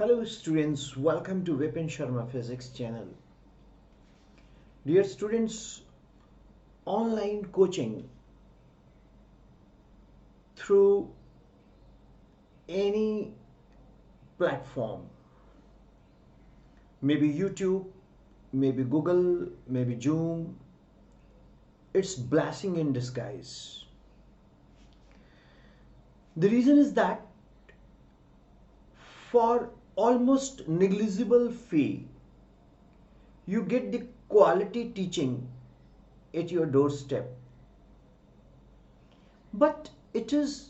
Hello students, welcome to Vipin Sharma Physics channel. Dear students, online coaching through any platform, maybe YouTube, maybe Google, maybe Zoom, it's blessing in disguise. The reason is that for almost negligible fee, you get the quality teaching at your doorstep. But it is,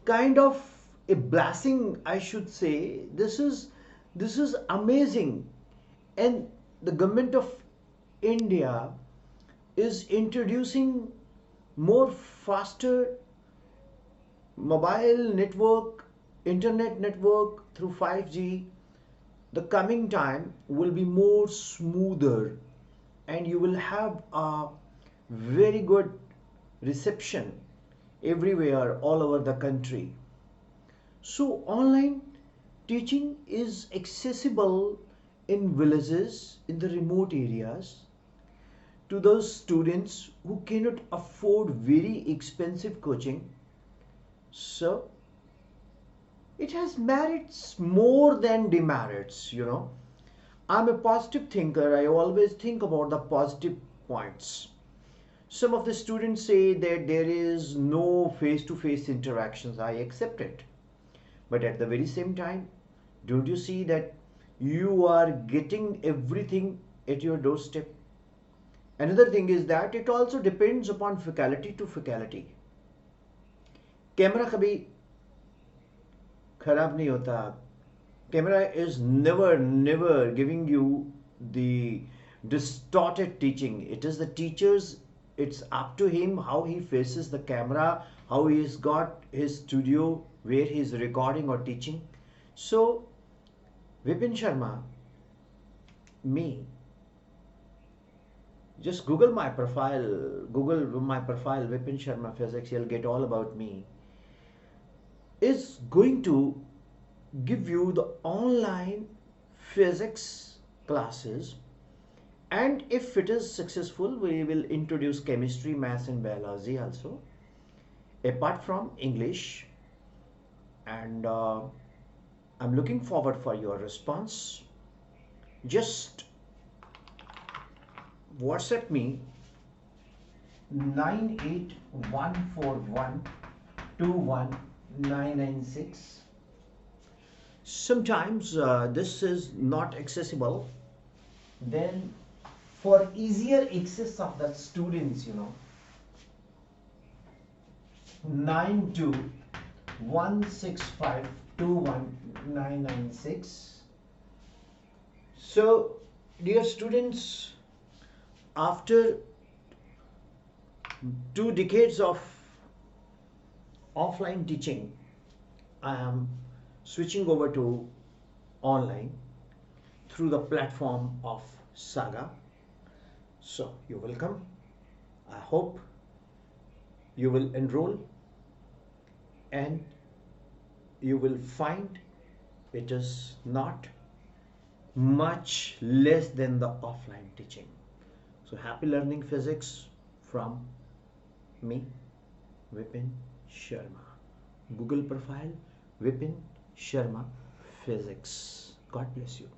kind of a blessing, I should say. This is amazing, and the government of India is introducing more faster mobile network, internet network through 5G. The coming time will be more smoother and you will have a very good reception everywhere all over the country. So online teaching is accessible in villages, in the remote areas, to those students who cannot afford very expensive coaching. So it has merits more than demerits. I'm a positive thinker. I always think about the positive points. Some of the students say that there is no face-to-face interactions. I accept it. But at the very same time, don't you see that you are getting everything at your doorstep? Another thing is that it also depends upon faculty to faculty. Camera कभी खराब नहीं होता. Camera is never giving you the distorted teaching. It is the teacher's, it's up to him how he faces the camera, how he's got his studio where he's recording or teaching. So Vipin Sharma, me, just Google my profile, Vipin Sharma Physics, you'll get all about me, is going to give you the online physics classes, and if it is successful we will introduce chemistry, maths and biology also apart from English. And I'm looking forward for your response. Just WhatsApp me 98141219996. Sometimes this is not accessible, then for easier access of the students, 9216521996. So dear students, after 2 decades of offline teaching, I am switching over to online through the platform of Saga. So you're welcome. I hope you will enroll and you will find it is not much less than the offline teaching. So happy learning physics from me, Vipin Sharma. Google profile Vipin Sharma Physics. God bless you.